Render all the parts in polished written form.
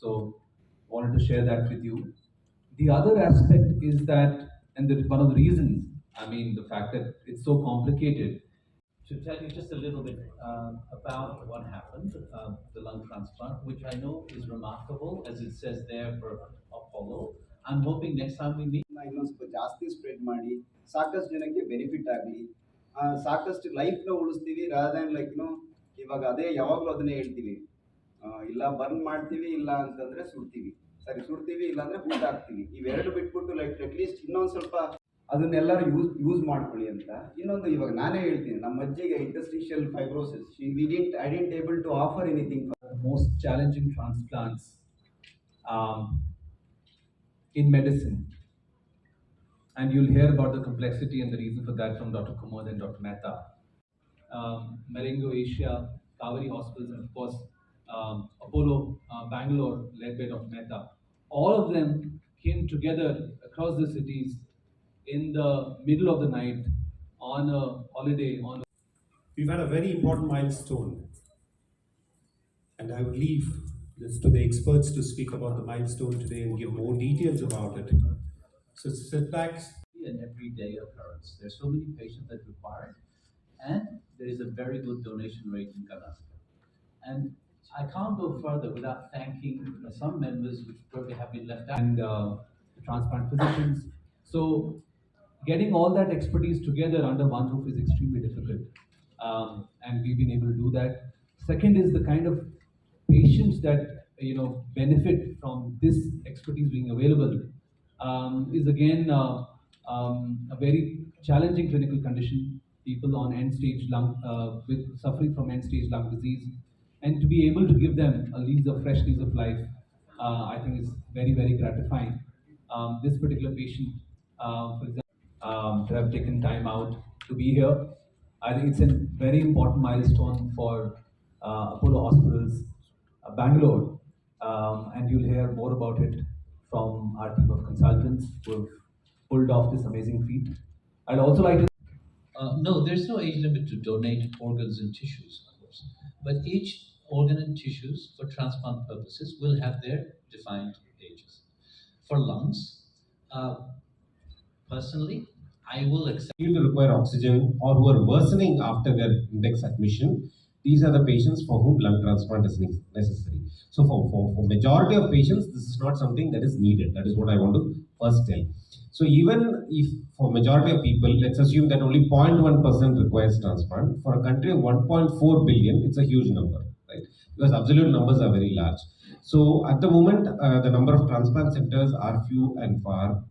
So wanted to share that with you. The other aspect is that, and one of the reasons, I mean, the fact that it's so complicated. To tell you just a little bit about what happened, the lung transplant, which I know is remarkable, as it says there for Apollo. I'm hoping next time we meet. ಇನ್ನೊಂದು ಸ್ವಲ್ಪ ಜಾಸ್ತಿ spread ಮಾಡಿ ಸಾಕಷ್ಟು ಜನಕ್ಕೆ benefit ಆಗಲಿ, ಸಾಕಷ್ಟು ಲೈಫ್ನ ಉಳಿಸ್ತೀವಿ rather like ಇವಾಗ ಅದೇ ಯಾವಾಗಲೂ ಅದನ್ನೇ ಹೇಳ್ತೀವಿ, ಇಲ್ಲ ಬರ್ನ್ ಮಾಡ್ತೀವಿ, ಇಲ್ಲ ಅಂತಂದ್ರೆ ಸುಡ್ತೀವಿ, ಸರಿ ಸುಡ್ತೀವಿ ಇಲ್ಲ ಅಂದ್ರೆ ಊಟ ಹಾಕ್ತೀವಿ, ಇವೆರಡು ಬಿಟ್ಬಿಟ್ಟು ಲೈಕ್ ಅಟ್ಲೀಸ್ಟ್ ಇನ್ನೊಂದು ಸ್ವಲ್ಪ ಅದನ್ನೆಲ್ಲರೂ ಯೂಸ್ ಮಾಡ್ಕೊಳ್ಳಿ ಅಂತ. ಇನ್ನೊಂದು ಇವಾಗ ನಾನೇ ಹೇಳ್ತೀನಿ, ನಮ್ಮ ಅಜ್ಜಿಗೆ interstitial fibrosis, I didn't able to offer anything. Most challenging transplants um, in medicine. And you'll hear about the complexity and the reason for that from Dr. Kumar and Dr. Mehta. Marengo Asia, Kaveri Hospitals, and of course Apollo Bangalore, led by Dr. Mehta. All of them came together across the cities in the middle of the night on a holiday. We've had a very important milestone, and I would leave this to the experts to speak about the milestone today and give more details about it. So sit back. An everyday occurrence. There's so many patients that require it, and there is a very good donation rate in Karnataka. And I can't go further without thanking some members which probably have been left out, and the transplant physicians. So getting all that expertise together under one roof is extremely difficult, and we've been able to do that. Second is the kind of patients that benefit from this expertise being available, is again a very challenging clinical condition. People on end-stage lung, with suffering from end-stage lung disease, and to be able to give them a fresh lease of life, I think is very, very gratifying. This particular patient, for example, to have taken time out to be here, I think it's a very important milestone for Apollo Hospitals, Bangalore, and you'll hear more about it from our team of consultants who have pulled off this amazing feat. I'd also like to. No, there's no age limit to donate organs and tissues, of course. But each organ and tissues for transplant purposes will have their defined ages. For lungs, personally, I will accept. To require oxygen or who are worsening after their index admission, these are the patients for whom lung transplant is necessary. So for majority of patients, this is not something that is needed. That is what I want to first tell. So even if for majority of people, let's assume that only 0.1% requires transplant. For a country of 1.4 billion, it's a huge number, right? Because absolute numbers are very large. So at the moment, the number of transplant centers are few and far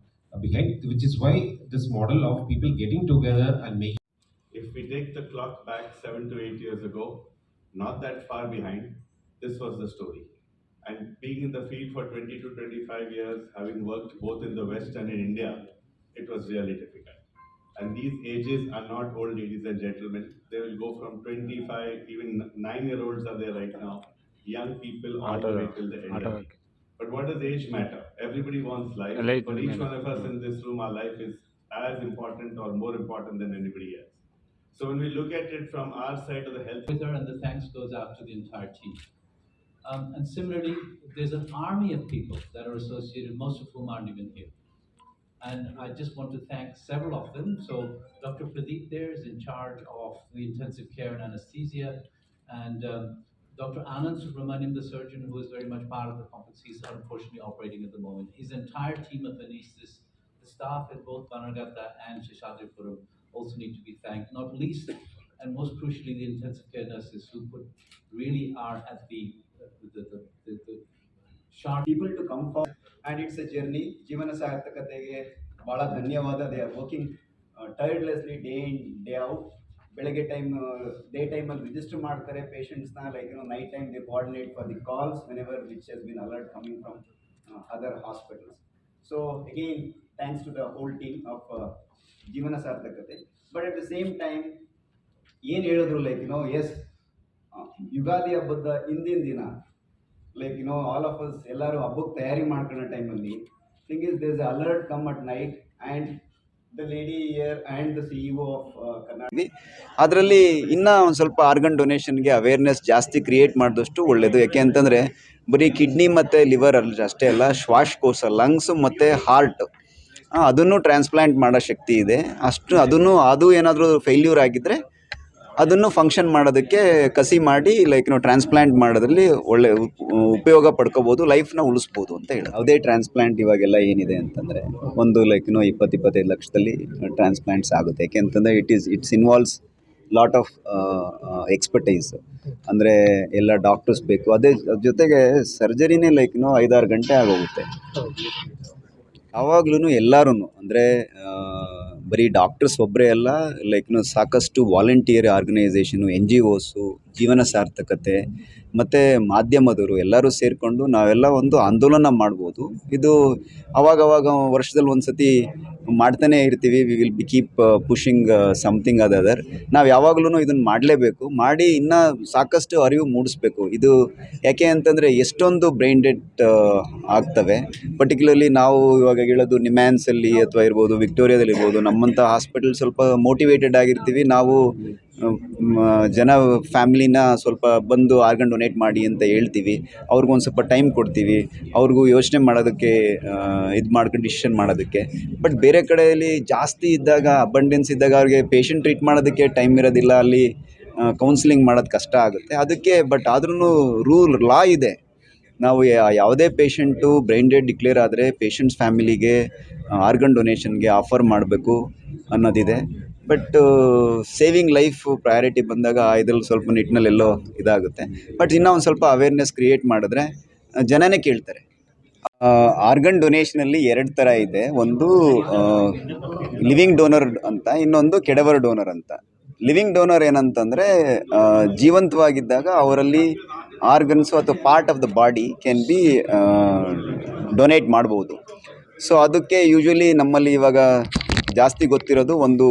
behind, which is why this model of people getting together and making. If we take the clock back 7 to 8 years ago, not that far behind, this was the story. And being in the field for 20 to 25 years, having worked both in the West and in India, it was really difficult. And these ages are not old, ladies and gentlemen. They will go from 25, even 9-year-olds are there right now, young people all the way till the elderly. But what does age matter? Everybody wants life. For each one of us in this room, our life is as important or more important than anybody else. So when we look at it from our side of the health, And the thanks goes out to the entire team. And similarly, there's an army of people that are associated, most of whom aren't even here. And I just want to thank several of them. So Dr. Pradeep there is in charge of the intensive care and anesthesia, and Dr. Anand Subramaniam, the surgeon who is very much part of the complex, he's unfortunately operating at the moment. His entire team of anesthetists, the staff at both Banargata and Seshadripuram also need to be thanked, not least and most crucially the intensive care nurses who really are at the sharp. People to come forward, and it's a journey. ಜೀವನ ಸಾರ್ಥಕತೆಗೆ ಬಹಳ ಧನ್ಯವಾದ. They are working tirelessly day in day out. ಬೆಳಗ್ಗೆ day ಟೈಮಲ್ಲಿ register ಮಾಡ್ತಾರೆ ಪೇಷಂಟ್ಸ್ನ, like night time they coordinate for the calls whenever which has been alert coming from other hospitals. So again thanks to the whole team of Jeevana Sarthakathe. But at the same time ಏನು ಹೇಳಿದ್ರು, like S, Ugadi ಹಬ್ಬದ ಹಿಂದಿನ ದಿನ, like all of us ಎಲ್ಲರೂ ಹಬ್ಬಕ್ಕೆ ತಯಾರಿ ಮಾಡ್ಕೊಳ್ಳೋ ಟೈಮಲ್ಲಿ thing is there is alert come at night, and the lady here and the CEO of Karnataka. ಅದರಲ್ಲಿ ಇನ್ನೂ ಒಂದು ಸ್ವಲ್ಪ ಆರ್ಗನ್ ಡೊನೇಷನ್ಗೆ ಅವೇರ್ನೆಸ್ ಜಾಸ್ತಿ ಕ್ರಿಯೇಟ್ ಮಾಡಿದಷ್ಟು ಒಳ್ಳೆಯದು. ಯಾಕೆ ಅಂತಂದರೆ ಬರೀ ಕಿಡ್ನಿ ಮತ್ತು ಲಿವರ್ ಅಷ್ಟೇ ಅಲ್ಲ, ಶ್ವಾಸಕೋಶ, ಲಂಗ್ಸು ಮತ್ತು ಹಾರ್ಟ್ ಅದನ್ನು ಟ್ರಾನ್ಸ್ಪ್ಲಾಂಟ್ ಮಾಡೋ ಶಕ್ತಿ ಇದೆ. ಅದು ಏನಾದರೂ ಫೇಲ್ಯೂರ್ ಆಗಿದ್ದರೆ ಅದನ್ನು ಫಂಕ್ಷನ್ ಮಾಡೋದಕ್ಕೆ ಕಸಿ ಮಾಡಿ ಟ್ರಾನ್ಸ್ಪ್ಲಾಂಟ್ ಮಾಡೋದ್ರಲ್ಲಿ ಒಳ್ಳೆ ಉಪಯೋಗ ಪಡ್ಕೋಬೋದು, ಲೈಫ್ನ ಉಳಿಸ್ಬೋದು ಅಂತ ಹೇಳಿ. ಯಾವುದೇ ಟ್ರಾನ್ಸ್ಪ್ಲಾಂಟ್ ಇವಾಗೆಲ್ಲ ಏನಿದೆ ಅಂತಂದರೆ ಒಂದು 20-25 ಲಕ್ಷದಲ್ಲಿ ಟ್ರಾನ್ಸ್ಪ್ಲಾಂಟ್ಸ್ ಆಗುತ್ತೆ. ಯಾಕೆ ಅಂತಂದರೆ it's involves lot of expertise. ಅಂದರೆ ಎಲ್ಲ ಡಾಕ್ಟರ್ಸ್ ಬೇಕು, ಅದ್ರ ಜೊತೆಗೆ ಸರ್ಜರಿನೇ 5-6 ಗಂಟೆ ಆಗೋಗುತ್ತೆ. ಯಾವಾಗ್ಲೂ ಎಲ್ಲರೂ ಅಂದರೆ ಬರೀ ಡಾಕ್ಟರ್ಸ್ ಒಬ್ಬರೇ ಅಲ್ಲ, ಸಾಕಷ್ಟು ವಾಲಂಟಿಯರ್ ಆರ್ಗನೈಸೇಷನು, NGOಸು, ಜೀವನ ಸಾರ್ಥಕತೆ ಮತ್ತು ಮಾಧ್ಯಮದವರು ಎಲ್ಲರೂ ಸೇರಿಕೊಂಡು ನಾವೆಲ್ಲ ಒಂದು ಆಂದೋಲನ ಮಾಡ್ಬೋದು. ಇದು ಅವಾಗವಾಗ ವರ್ಷದಲ್ಲಿ ಒಂದು ಸತಿ ಮಾಡ್ತಾನೇ ಇರ್ತೀವಿ. We will be keep pushing something other. ನಾವು ಯಾವಾಗ್ಲೂ ಇದನ್ನು ಮಾಡಲೇಬೇಕು, ಮಾಡಿ ಇನ್ನೂ ಸಾಕಷ್ಟು ಅರಿವು ಮೂಡಿಸ್ಬೇಕು. ಇದು ಯಾಕೆ ಅಂತಂದರೆ ಎಷ್ಟೊಂದು ಬ್ರೈನ್ ಡೆಡ್ ಆಗ್ತವೆ. ಪರ್ಟಿಕ್ಯುಲರ್ಲಿ ನಾವು ಇವಾಗ ಹೇಳೋದು ನಿಮ್ಯಾನ್ಸಲ್ಲಿ ಅಥವಾ ಇರ್ಬೋದು, ವಿಕ್ಟೋರಿಯಾದಲ್ಲಿ ಇರ್ಬೋದು, ನಮ್ಮಂಥ ಹಾಸ್ಪಿಟಲ್ ಸ್ವಲ್ಪ ಮೋಟಿವೇಟೆಡ್ ಆಗಿರ್ತೀವಿ. ನಾವು ಜನ ಫ್ಯಾಮ್ಲಿನ ಸ್ವಲ್ಪ ಬಂದು ಆರ್ಗನ್ ಡೊನೇಟ್ ಮಾಡಿ ಅಂತ ಹೇಳ್ತೀವಿ. ಅವ್ರಿಗೊಂದು ಸ್ವಲ್ಪ ಟೈಮ್ ಕೊಡ್ತೀವಿ, ಅವ್ರಿಗೂ ಯೋಚನೆ ಮಾಡೋದಕ್ಕೆ, ಇದು ಮಾಡ್ಕೊಂಡು ಡಿಸಿಷನ್ ಮಾಡೋದಕ್ಕೆ. ಬಟ್ ಬೇರೆ ಕಡೆಯಲ್ಲಿ ಜಾಸ್ತಿ ಇದ್ದಾಗ, ಅಬಂಡೆನ್ಸ್ ಇದ್ದಾಗ ಅವ್ರಿಗೆ ಪೇಷಂಟ್ ಟ್ರೀಟ್ ಮಾಡೋದಕ್ಕೆ ಟೈಮ್ ಇರೋದಿಲ್ಲ, ಅಲ್ಲಿ ಕೌನ್ಸಿಲಿಂಗ್ ಮಾಡೋದು ಕಷ್ಟ ಆಗುತ್ತೆ ಅದಕ್ಕೆ. ಬಟ್ ಆದ್ರೂ ಲಾ ಇದೆ. ನಾವು ಯಾವುದೇ ಪೇಷಂಟು ಬ್ರೈನ್ ಡೆಡ್ ಡಿಕ್ಲೇರ್ ಆದರೆ ಪೇಷಂಟ್ಸ್ ಫ್ಯಾಮಿಲಿಗೆ ಆರ್ಗನ್ ಡೊನೇಷನ್ಗೆ ಆಫರ್ ಮಾಡಬೇಕು ಅನ್ನೋದಿದೆ. ಬಟ್ ಸೇವಿಂಗ್ ಲೈಫ್ ಪ್ರಯಾರಿಟಿ ಬಂದಾಗ ಇದ್ರಲ್ಲಿ ಸ್ವಲ್ಪ ನಿಟ್ಟಿನಲ್ಲೆಲ್ಲೋ ಇದಾಗುತ್ತೆ. ಬಟ್ ಇನ್ನೂ ಒಂದು ಸ್ವಲ್ಪ ಅವೇರ್ನೆಸ್ ಕ್ರಿಯೇಟ್ ಮಾಡಿದ್ರೆ ಜನನೇ ಕೇಳ್ತಾರೆ. ಆರ್ಗನ್ ಡೊನೇಷನಲ್ಲಿ 2 ಥರ ಇದೆ. ಒಂದು ಲಿವಿಂಗ್ ಡೋನರ್ ಅಂತ, ಇನ್ನೊಂದು ಕೆಡವರ್ ಡೋನರ್ ಅಂತ. ಲಿವಿಂಗ್ ಡೋನರ್ ಏನಂತಂದರೆ ಜೀವಂತವಾಗಿದ್ದಾಗ ಅವರಲ್ಲಿ ಆರ್ಗನ್ಸು ಅಥವಾ part of the body can be donate ಮಾಡ್ಬೋದು. ಸೊ ಅದಕ್ಕೆ ಯೂಶ್ವಲಿ ನಮ್ಮಲ್ಲಿ ಇವಾಗ ಜಾಸ್ತಿ ಗೊತ್ತಿರೋದು ಒಂದು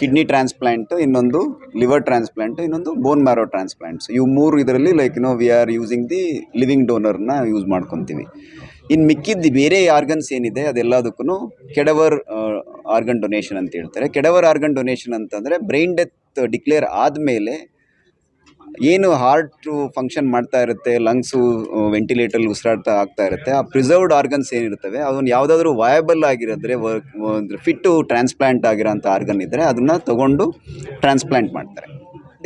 ಕಿಡ್ನಿ ಟ್ರಾನ್ಸ್ಪ್ಲಾಂಟು, ಇನ್ನೊಂದು ಲಿವರ್ ಟ್ರಾನ್ಸ್ಪ್ಲಾಂಟು, ಇನ್ನೊಂದು ಬೋನ್ ಮ್ಯಾರೋ ಟ್ರಾನ್ಸ್ಪ್ಲಾಂಟ್ಸ್. ಇವು 3 ಇದರಲ್ಲಿ we are using the living ಡೋನರ್ನ ಯೂಸ್ ಮಾಡ್ಕೊತೀವಿ. ಇನ್ನು ಮಿಕ್ಕಿದ್ದು ಬೇರೆ ಆರ್ಗನ್ಸ್ ಏನಿದೆ ಅದೆಲ್ಲದಕ್ಕೂ ಕೆಡವರ್ ಆರ್ಗನ್ ಡೊನೇಷನ್ ಅಂತ ಹೇಳ್ತಾರೆ. ಕೆಡವರ್ ಆರ್ಗನ್ ಡೊನೇಷನ್ ಅಂತಂದರೆ ಬ್ರೈನ್ ಡೆತ್ ಡಿಕ್ಲೇರ್ ಆದಮೇಲೆ ಏನು ಹಾರ್ಟು ಫಂಕ್ಷನ್ ಮಾಡ್ತಾ ಇರುತ್ತೆ, ಲಂಗ್ಸು ವೆಂಟಿಲೇಟರ್ ಉಸಿರಾಡ್ತಾ ಆಗ್ತಾ ಇರುತ್ತೆ, ಆ ಪ್ರಿಸರ್ವ್ಡ್ ಆರ್ಗನ್ಸ್ ಏನಿರ್ತವೆ ಅದನ್ನು ಯಾವುದಾದ್ರೂ ವಯಬಲ್ ಆಗಿರೋದ್ರೆ, ಫಿಟ್ಟು ಟ್ರಾನ್ಸ್ಪ್ಲಾಂಟ್ ಆಗಿರೋಂಥ ಆರ್ಗನ್ ಇದ್ದರೆ ಅದನ್ನು ತೊಗೊಂಡು ಟ್ರಾನ್ಸ್ಪ್ಲಾಂಟ್ ಮಾಡ್ತಾರೆ.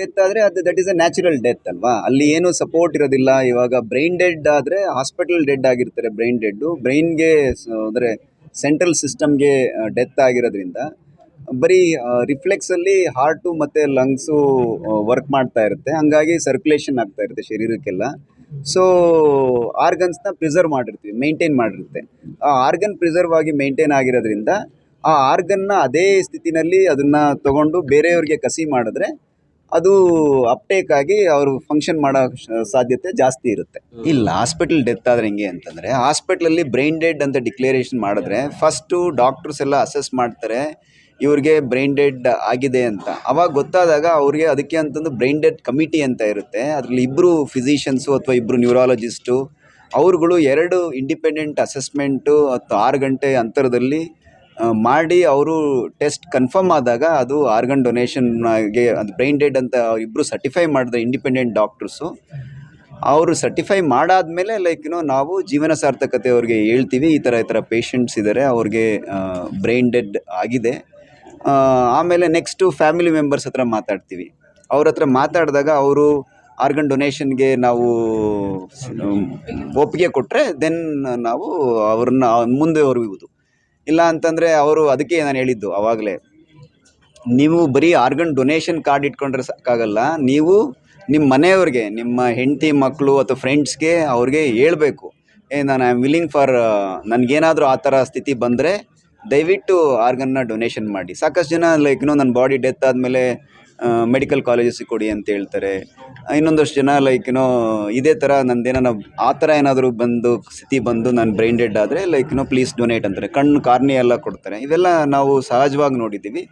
ಡೆತ್ ಆದರೆ that is a natural death ಅಲ್ವಾ, ಅಲ್ಲಿ ಏನೂ ಸಪೋರ್ಟ್ ಇರೋದಿಲ್ಲ. ಇವಾಗ ಬ್ರೈನ್ ಡೆಡ್ ಆದರೆ ಹಾಸ್ಪಿಟಲ್ ಡೆಡ್ ಆಗಿರ್ತಾರೆ. ಬ್ರೈನ್ ಡೆಡ್ಡು ಬ್ರೈನ್ಗೆ ಅಂದರೆ ಸೆಂಟ್ರಲ್ ಸಿಸ್ಟಮ್ಗೆ ಡೆತ್ ಆಗಿರೋದ್ರಿಂದ ಬರೀ ರಿಫ್ಲೆಕ್ಸಲ್ಲಿ ಹಾರ್ಟು ಮತ್ತು ಲಂಗ್ಸು ವರ್ಕ್ ಮಾಡ್ತಾ ಇರುತ್ತೆ, ಹಂಗಾಗಿ ಸರ್ಕ್ಯುಲೇಷನ್ ಆಗ್ತಾ ಇರುತ್ತೆ ಶರೀರಕ್ಕೆಲ್ಲ. ಸೊ ಆರ್ಗನ್ಸ್ನ ಪ್ರಿಸರ್ವ್ ಮಾಡಿರ್ತೀವಿ, ಮೇಂಟೈನ್ ಮಾಡಿರುತ್ತೆ. ಆ ಆರ್ಗನ್ ಪ್ರಿಸರ್ವ್ ಆಗಿ ಮೇಂಟೈನ್ ಆಗಿರೋದ್ರಿಂದ ಆ ಆರ್ಗನ್ನ ಅದೇ ಸ್ಥಿತಿನಲ್ಲಿ ಅದನ್ನು ತೊಗೊಂಡು ಬೇರೆಯವ್ರಿಗೆ ಕಸಿ ಮಾಡಿದ್ರೆ ಅದು ಅಪ್ಟೇಕ್ ಆಗಿ ಅವರು ಫಂಕ್ಷನ್ ಮಾಡೋ ಸಾಧ್ಯತೆ ಜಾಸ್ತಿ ಇರುತ್ತೆ. ಇಲ್ಲ, ಹಾಸ್ಪಿಟಲ್ ಡೆತ್ ಆದರೆ ಹೆಂಗೆ ಅಂತಂದರೆ, ಹಾಸ್ಪಿಟ್ಲಲ್ಲಿ ಬ್ರೈನ್ ಡೆಡ್ ಅಂತ ಡಿಕ್ಲೇರೇಷನ್ ಮಾಡಿದ್ರೆ ಫಸ್ಟು ಡಾಕ್ಟರ್ಸ್ ಎಲ್ಲ ಅಸೆಸ್ ಮಾಡ್ತಾರೆ ಇವ್ರಿಗೆ ಬ್ರೈನ್ ಡೆಡ್ ಆಗಿದೆ ಅಂತ. ಅವಾಗ ಗೊತ್ತಾದಾಗ ಅವ್ರಿಗೆ ಅದಕ್ಕೆ ಅಂತಂದು ಬ್ರೈನ್ ಡೆಡ್ ಕಮಿಟಿ ಅಂತ ಇರುತ್ತೆ. ಅದರಲ್ಲಿ 2 ಫಿಸಿಷಿಯನ್ಸು ಅಥವಾ 2 ನ್ಯೂರಾಲಜಿಸ್ಟು, ಅವ್ರುಗಳು 2 ಇಂಡಿಪೆಂಡೆಂಟ್ ಅಸೆಸ್ಮೆಂಟು 6 ಗಂಟೆ ಅಂತರದಲ್ಲಿ ಮಾಡಿ ಅವರು ಟೆಸ್ಟ್ ಕನ್ಫರ್ಮ್ ಆದಾಗ ಅದು ಆರ್ಗನ್ ಡೊನೇಷನ್ಗೆ ಅದು ಬ್ರೈನ್ ಡೆಡ್ ಅಂತ ಇಬ್ಬರು ಸರ್ಟಿಫೈ ಮಾಡಿದ್ರೆ ಇಂಡಿಪೆಂಡೆಂಟ್ ಡಾಕ್ಟರ್ಸು. ಅವರು ಸರ್ಟಿಫೈ ಮಾಡಾದಮೇಲೆ ನಾವು ಜೀವನ ಸಾರ್ಥಕತೆ ಅವ್ರಿಗೆ ಹೇಳ್ತೀವಿ, ಈ ಥರ ಪೇಷಂಟ್ಸ್ ಇದ್ದಾರೆ, ಅವ್ರಿಗೆ ಬ್ರೈನ್ ಡೆಡ್ ಆಗಿದೆ. ಆಮೇಲೆ ನೆಕ್ಸ್ಟು ಫ್ಯಾಮಿಲಿ ಮೆಂಬರ್ಸ್ ಹತ್ರ ಮಾತಾಡ್ತೀವಿ. ಅವ್ರ ಹತ್ರ ಮಾತಾಡಿದಾಗ ಅವರು ಆರ್ಗನ್ ಡೊನೇಷನ್ಗೆ ನಾವು ಒಪ್ಪಿಗೆ ಕೊಟ್ಟರೆ ದೆನ್ ನಾವು ಅವ್ರನ್ನ ಮುಂದುವರಿಯುವುದು. ಇಲ್ಲ ಅಂತಂದರೆ ಅವರು, ಅದಕ್ಕೆ ನಾನು ಹೇಳಿದ್ದು ಆವಾಗಲೇ, ನೀವು ಬರೀ ಆರ್ಗನ್ ಡೊನೇಷನ್ ಕಾರ್ಡ್ ಇಟ್ಕೊಂಡ್ರೆ ಸಾಕಾಗಲ್ಲ, ನೀವು ನಿಮ್ಮ ಮನೆಯವ್ರಿಗೆ, ನಿಮ್ಮ ಹೆಂಡತಿ ಮಕ್ಕಳು ಅಥವಾ ಫ್ರೆಂಡ್ಸ್ಗೆ ಅವ್ರಿಗೆ ಹೇಳ್ಬೇಕು, ನಾನು ಐ ಆಮ್ ವಿಲ್ಲಿಂಗ್ ಫಾರ್, ನನಗೇನಾದರೂ ಆ ಥರ ಸ್ಥಿತಿ ಬಂದರೆ ದಯವಿಟ್ಟು ಆರ್ಗನ್ನ ಡೊನೇಷನ್ ಮಾಡಿ. ಸಾಕಷ್ಟು ಜನ ನನ್ನ ಬಾಡಿ ಡೆತ್ ಆದಮೇಲೆ ಮೆಡಿಕಲ್ ಕಾಲೇಜಸ್ಸಿಗೆ ಕೊಡಿ ಅಂತ ಹೇಳ್ತಾರೆ. ಇನ್ನೊಂದಷ್ಟು ಜನ ಇದೇ ಥರ ನಂದೇನೋ ಆ ಥರ ಏನಾದರೂ ಸ್ಥಿತಿ ಬಂದು ನಾನು ಬ್ರೈನ್ ಡೆಡ್ ಆದರೆ ಪ್ಲೀಸ್ ಡೊನೇಟ್ ಅಂತಾರೆ. ಕಣ್ಣು ಕಾರ್ನಿ ಎಲ್ಲ ಕೊಡ್ತಾರೆ. ಇವೆಲ್ಲ ನಾವು ಸಹಜವಾಗಿ ನೋಡಿದ್ದೀವಿ.